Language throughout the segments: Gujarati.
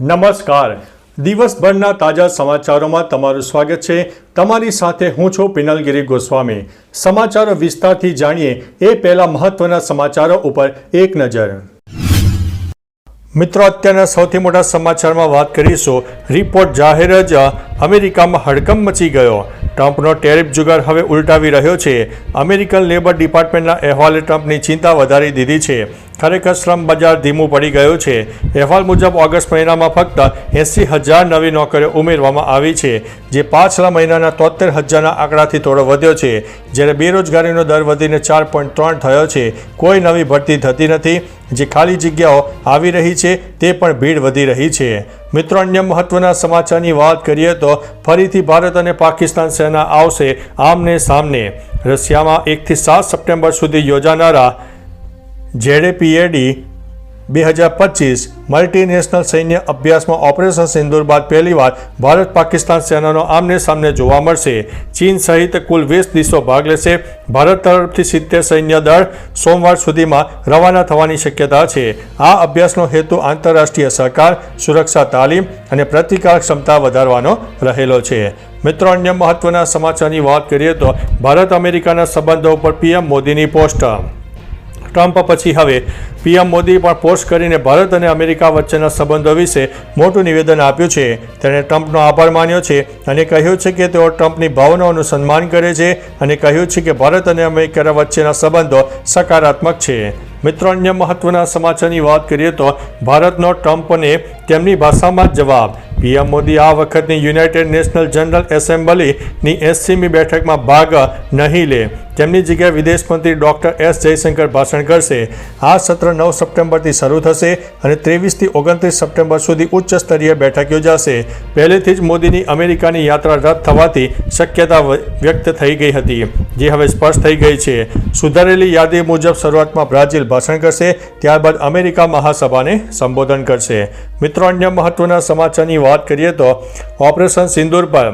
નમસ્કાર. દિવસભરના તાજા સમાચારોમાં તમારું સ્વાગત છે. તમારી સાથે હું છું પિનલગીરી ગોસ્વામી. સમાચારો વિસ્તારથી જાણીએ એ પહેલા મહત્વના સમાચારો ઉપર એક નજર. મિત્રો, અત્યારના સૌથી મોટા સમાચારમાં વાત કરીશું. રિપોર્ટ જાહેર જ અમેરિકામાં હડકંપ મચી ગયો. ટ્રમ્પનો ટેરિફ જુગાર હવે ઉલટાવી રહ્યો છે. અમેરિકન લેબર ડિપાર્ટમેન્ટના અહેવાલે ટ્રમ્પની ચિંતા વધારી દીધી છે. ખરેખર શ્રમ બજાર ધીમું પડી ગયું છે. અહેવાલ મુજબ ઓગસ્ટ મહિનામાં ફક્ત 80,000 નવી નોકરીઓ ઉમેરવામાં આવી છે, જે પાછલા મહિનાના 73,000ના આંકડાથી થોડો વધ્યો છે. જ્યારે બેરોજગારીનો દર વધીને 4.3 થયો છે. કોઈ નવી ભરતી થતી નથી. જે ખાલી જગ્યાઓ આવી રહી છે તે પણ ભીડ વધી રહી છે. મિત્રો, અન્ય મહત્વના સમાચારની વાત કરીએ તો ફરીથી ભારત અને પાકિસ્તાન સેના આવશે આમને સામને. રશિયામાં 1થી 7 સપ્ટેમ્બર સુધી યોજાનારા ZAPAD 2025 મલ્ટીનેશનલ સૈન્ય અભ્યાસમાં ઓપરેશન સિંદૂર બાદ પહેલીવાર ભારત પાકિસ્તાન સેનાનો આમને સામને જોવા મળશે. ચીન સહિત કુલ 20 દેશો ભાગ લેશે. ભારત તરફથી 70 સૈન્ય દળ સોમવાર સુધીમાં રવાના થવાની શક્યતા છે. આ અભ્યાસનો હેતુ આંતરરાષ્ટ્રીય સહકાર, સુરક્ષા તાલીમ અને પ્રતિકારક ક્ષમતા વધારવાનો રહેલો છે. મિત્રો, અન્ય મહત્વના સમાચારની વાત કરીએ તો ભારત અમેરિકાના સંબંધો ઉપર PM મોદીની પોસ્ટ. ટ્રમ્પ પછી હવે PM મોદી પણ પોસ્ટ કરીને ભારત અને અમેરિકા વચ્ચેના સંબંધો વિશે મોટું નિવેદન આપ્યું છે. તેણે ટ્રમ્પનો આભાર માન્યો છે અને કહ્યું છે કે તેઓ ટ્રમ્પની ભાવનાઓનું સન્માન કરે છે અને કહ્યું છે કે ભારત અને અમેરિકા વચ્ચેના સંબંધો સકારાત્મક છે. મિત્રો, અન્ય મહત્વના સમાચારની વાત કરીએ તો ભારતનો ટ્રમ્પને તેમની ભાષામાં જ જવાબ. PM મોદી આ વખતની યુનાઇટેડ નેશનલ જનરલ એસેમ્બલીની 80મી બેઠકમાં ભાગ નહીં લે. તેમની જગ્યાએ વિદેશ મંત્રી ડૉક્ટર S જયશંકર ભાષણ કરશે. આ સત્ર 9 સપ્ટેમ્બરથી શરૂ થશે અને 23થી 29 સપ્ટેમ્બર સુધી ઉચ્ચ સ્તરીય બેઠક યોજાશે. પહેલેથી જ મોદીની અમેરિકાની યાત્રા રદ થવાથી શક્યતા વ્યક્ત થઈ ગઈ હતી, જે હવે સ્પષ્ટ થઈ ગઈ છે. સુધારેલી યાદી મુજબ શરૂઆતમાં બ્રાઝિલ ભાષણ કરશે, ત્યારબાદ અમેરિકા મહાસભાને સંબોધન કરશે. મિત્રો, અન્ય મહત્વના સમાચારની વાત કરીએ તો ઓપરેશન સિંદૂર પર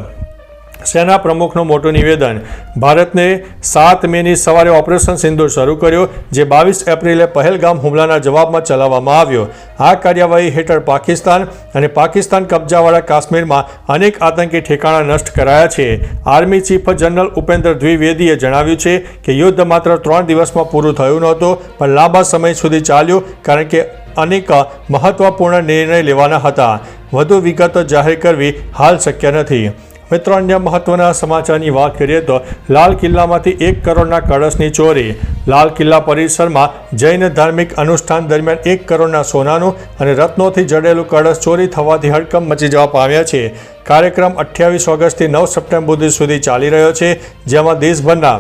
સેના પ્રમુખનું મોટું નિવેદન. ભારતને 7 મેની સવારે ઓપરેશન સિંદૂર શરૂ કર્યું, જે 22 એપ્રિલે પહેલગામ હુમલાના જવાબમાં ચલાવવામાં આવ્યો. આ કાર્યવાહી હેઠળ પાકિસ્તાન અને પાકિસ્તાન કબજાવાળા કાશ્મીરમાં અનેક આતંકી ઠેકાણા નષ્ટ કરાયા છે. આર્મી ચીફ જનરલ ઉપેન્દ્ર દ્વિવેદીએ જણાવ્યું છે કે યુદ્ધ માત્ર 3 દિવસમાં પૂરું થયું નહોતું, પણ લાંબા સમય સુધી ચાલ્યું, કારણ કે અનેક મહત્વપૂર્ણ નિર્ણય લેવાના હતા. વધુ વિગતો જાહેર કરવી હાલ શક્ય નથી. મિત્રો, અન્ય મહત્વના સમાચારની વાત કરીએ તો લાલ કિલ્લામાંથી 1 કરોડના કળશની ચોરી. લાલ કિલ્લા પરિસરમાં જૈન ધાર્મિક અનુષ્ઠાન દરમિયાન 1 કરોડના સોનાનું અને રત્નોથી જડેલું કળશ ચોરી થવાથી હડકંપ મચી જવા પામ્યા છે. કાર્યક્રમ 28 ઓગસ્ટથી 9 સપ્ટેમ્બર સુધી ચાલી રહ્યો છે, જેમાં દેશભરના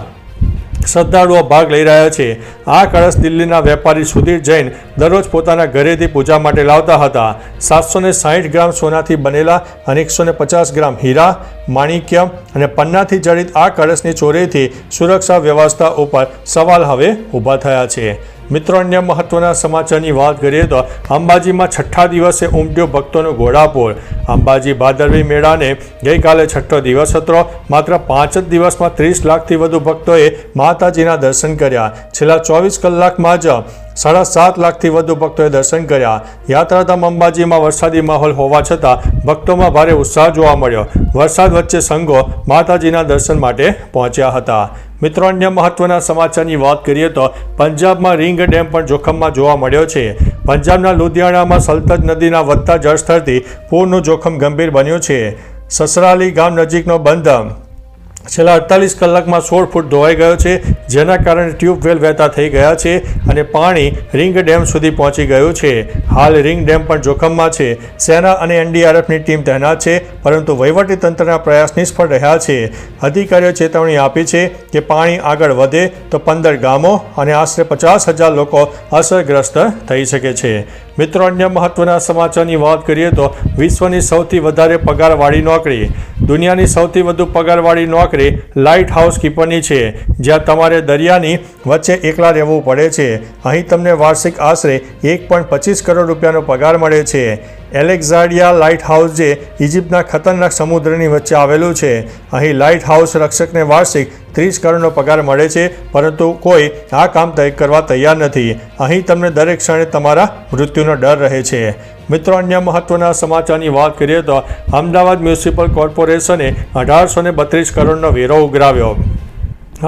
શ્રદ્ધાળુઓ ભાગ લઈ રહ્યા છે. આ કળશ દિલ્હીના વેપારી સુધીર જૈન દરરોજ પોતાના ઘરેથી પૂજા માટે લાવતા હતા. 760 ગ્રામ સોનાથી બનેલા અને 150 ગ્રામ હીરા, માણિક્ય અને પન્નાથી જડિત આ કળશની ચોરીથી સુરક્ષા વ્યવસ્થા ઉપર સવાલ હવે ઊભા થયા છે. મિત્રો, અન્ય મહત્વના સમાચારની વાત કરીએ તો અંબાજીમાં 6ઠ્ઠા દિવસે ઉમટ્યો ભક્તોનો ઘોડાપૂર. અંબાજી ભાદરવી મેળાને ગઈકાલે 6ઠ્ઠો દિવસ હતો. માત્ર 5 જ દિવસમાં 30 લાખથી વધુ ભક્તોએ માતાજીના દર્શન કર્યા. છેલ્લા 24 કલાકમાં જ 7.5 લાખથી વધુ ભક્તોએ દર્શન કર્યા. યાત્રાધામ અંબાજીમાં વરસાદી માહોલ હોવા છતાં ભક્તોમાં ભારે ઉત્સાહ જોવા મળ્યો. વરસાદ વચ્ચે સંઘો માતાજીના દર્શન માટે પહોંચ્યા હતા. મિત્રો, અન્ય મહત્વના સમાચારની વાત કરીએ તો પંજાબમાં રીંગ ડેમ પણ જોખમમાં જોવા મળ્યો છે. પંજાબના લુધિયાણામાં સલતજ નદીના વધતા જળસ્તરથી પૂરનું જોખમ ગંભીર બન્યું છે. સસરાલી ગામ નજીકનો બંધ છેલ્લા 48 કલાકમાં 16 ફૂટ ધોવાઈ ગયો છે, જેના કારણે ટ્યુબવેલ વહેતા થઈ ગયા છે અને પાણી રીંગ ડેમ સુધી પહોંચી ગયું છે. હાલ રીંગ ડેમ પણ જોખમમાં છે. સેના અને NDRFની ટીમ તૈનાત છે, પરંતુ વહીવટીતંત્રના પ્રયાસ નિષ્ફળ રહ્યા છે. અધિકારીઓ ચેતવણી આપી છે કે પાણી આગળ વધે તો 15 ગામો અને આશરે 50,000 લોકો અસરગ્રસ્ત થઈ શકે છે. મિત્રો, અન્ય મહત્વના સમાચારની વાત કરીએ તો વિશ્વની સૌથી વધારે પગારવાળી નોકરી. દુનિયાની સૌથી વધુ પગારવાળી નોકરી લાઇટ હાઉસ કીપરની છે, જ્યાં તમારે દરિયાની વચ્ચે એકલા રહેવું પડે છે. અહીં તમને વાર્ષિક આશરે 1.25 કરોડ રૂપિયાનો પગાર મળે છે. એલેક્ઝાન્ડ્રિયા લાઇટ હાઉસ જે ઇજિપ્તના ખતરનાક સમુદ્રની વચ્ચે આવેલું છે. અહીં લાઇટ હાઉસ રક્ષકને વાર્ષિક 30 કરોડનો પગાર મળે છે, પરંતુ કોઈ આ કામ કરવા તૈયાર નથી. અહીં તમને દરેક ક્ષણે તમારા મૃત્યુનો ડર રહે છે. મિત્રો, અન્ય મહત્વના સમાચારની વાત કરીએ તો અમદાવાદ મ્યુનિસિપલ કોર્પોરેશને 1832 કરોડનો વેરો ઉઘરાવ્યો.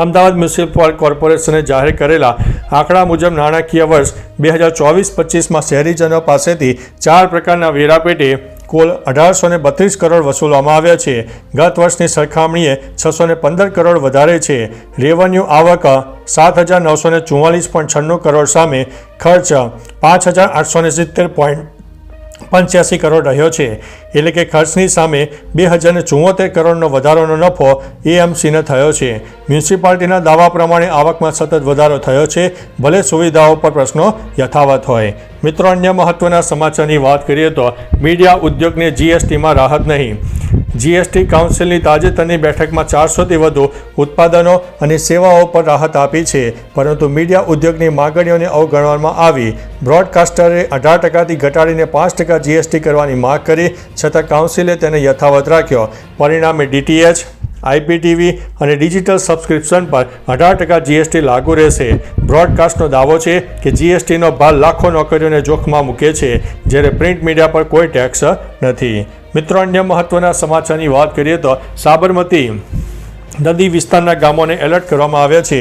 અમદાવાદ મ્યુનિસિપલ કોર્પોરેશને જાહેર કરેલા આંકડા મુજબ નાણાકીય વર્ષ 2024-25માં શહેરીજનો પાસેથી 4 પ્રકારના વેરા પેટે કુલ 1832 કરોડ વસૂલવામાં આવ્યા છે. ગત વર્ષની સરખામણીએ 615 કરોડ વધારે છે. રેવન્યુ આવક 7,944.96 કરોડ સામે ખર્ચ 5,870.85 કરોડ રહ્યો છે. એટલે કે ખર્ચની સામે 2,074 કરોડનો વધારોનો નફો એએમસીને થયો છે. મ્યુનિસિપાલિટીના દાવા પ્રમાણે આવકમાં સતત વધારો થયો છે, ભલે સુવિધાઓ પર પ્રશ્નો યથાવત હોય. મિત્રો, અન્ય મહત્વના સમાચારની વાત કરીએ તો મીડિયા ઉદ્યોગને જીએસટીમાં રાહત નહીં. જીએસટી કાઉન્સિલની તાજેતરની બેઠકમાં 400થી વધુ ઉત્પાદનો અને સેવાઓ પર રાહત આપી છે, પરંતુ મીડિયા ઉદ્યોગની માગણીઓને અવગણવામાં આવી. બ્રોડકાસ્ટરે 18%થી ઘટાડીને 5% જીએસટી કરવાની માંગ કરી, છતાં કાઉન્સિલે તેને યથાવત રાખ્યો. પરિણામે ડીટીએચ, આઈપીટીવી અને ડિજિટલ સબસ્ક્રિપ્શન પર 18% જીએસટી લાગુ રહેશે. બ્રોડકાસ્ટનો દાવો છે કે જીએસટીનો ભાર લાખો નોકરીઓને જોખમમાં મૂકે છે, જ્યારે પ્રિન્ટ મીડિયા પર કોઈ ટેક્સ નથી. મિત્રો, અન્ય મહત્વના સમાચારની વાત કરીએ તો સાબરમતી નદી વિસ્તારના ગામોને એલર્ટ કરવામાં આવ્યા છે.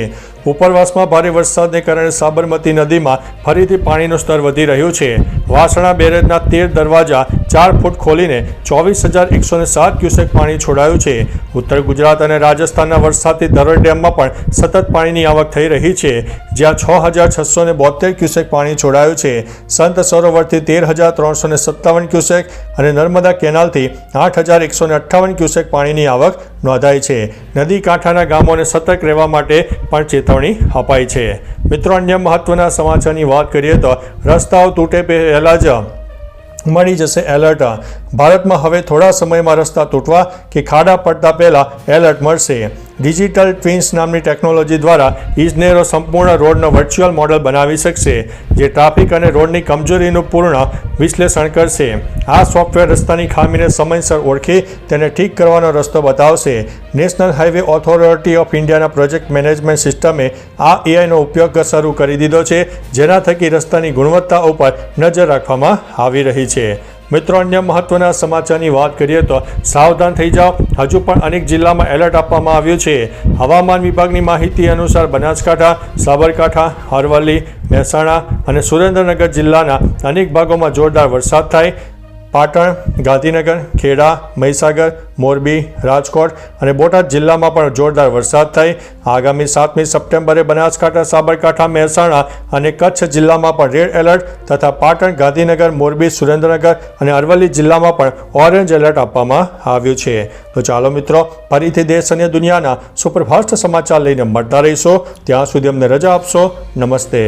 ઉપરવાસમાં ભારે વરસાદને કારણે સાબરમતી નદીમાં ફરીથી પાણીનું સ્તર વધી રહ્યું છે. વાસણા બેરેજના 13 દરવાજા 4 ફૂટ ખોલીને 24,107 ક્યુસેક પાણી છોડાયું છે. ઉત્તર ગુજરાત અને રાજસ્થાનના વરસાદથી ધરોઈ ડેમમાં પણ સતત પાણીની આવક થઈ રહી છે, જ્યાં 6,672 ક્યુસેક પાણી છોડાયું છે. સંત સરોવરથી 13,357 ક્યુસેક અને નર્મદા કેનાલથી 8,158 ક્યુસેક પાણીની આવક નોંધાઈ છે. નદી કાંઠાના ગામોને સતર્ક રહેવા માટે પણ ચેતવણી અપાઈ છે. મિત્રો, અન્ય મહત્વના સમાચારની વાત કરીએ તો રસ્તાઓ તૂટે પહેલાં જ મળી જશે એલર્ટ. ભારતમાં હવે થોડા સમયમાં રસ્તા તૂટવા કે ખાડા પડતા પહેલાં એલર્ટ મળશે. ડિજિટલ ટ્વિન્સ નામની ટેકનોલોજી દ્વારા ઇજનેરો સંપૂર્ણ રોડનો વર્ચ્યુઅલ મોડલ બનાવી શકશે, જે ટ્રાફિક અને રોડની કમજોરીનું પૂર્ણ વિશ્લેષણ કરશે. આ સોફ્ટવેર રસ્તાની ખામીને સમયસર ઓળખી તેને ઠીક કરવાનો રસ્તો બતાવશે. નેશનલ હાઈવે ઓથોરિટી ઓફ ઇન્ડિયાના પ્રોજેક્ટ મેનેજમેન્ટ સિસ્ટમે આ એઆઈનો ઉપયોગ શરૂ કરી દીધો છે, જેના થકી રસ્તાની ગુણવત્તા ઉપર નજર રાખવામાં આવી રહી છે. મિત્રો, અન્ય મહત્વના સમાચારની વાત કરીએ તો સાવધાન થઈ જાઓ, હજુ પણ અનેક જિલ્લામાં એલર્ટ આપવામાં આવ્યું છે. હવામાન વિભાગની માહિતી અનુસાર બનાસકાંઠા, સાબરકાંઠા, અરવલ્લી, મહેસાણા અને સુરેન્દ્રનગર જિલ્લાના અનેક ભાગોમાં જોરદાર વરસાદ થાય. પાટણ, ગાંધીનગર, ખેડા, મહીસાગર, મોરબી, રાજકોટ અને બોટાદ જિલ્લામાં પણ જોરદાર વરસાદ થાય. આગામી 7મી સપ્ટેમ્બરે બનાસકાંઠા, સાબરકાંઠા, મહેસાણા અને કચ્છ જિલ્લામાં પણ રેડ એલર્ટ તથા પાટણ, ગાંધીનગર, મોરબી, સુરેન્દ્રનગર અને અરવલ્લી જિલ્લામાં પણ ઓરેન્જ એલર્ટ આપવામાં આવ્યું છે. તો ચાલો મિત્રો, ફરીથી દેશ અને દુનિયાના સુપરફાસ્ટ સમાચાર લઈને મળતા રહીશો. ત્યાં સુધી અમને રજા આપશો. નમસ્તે.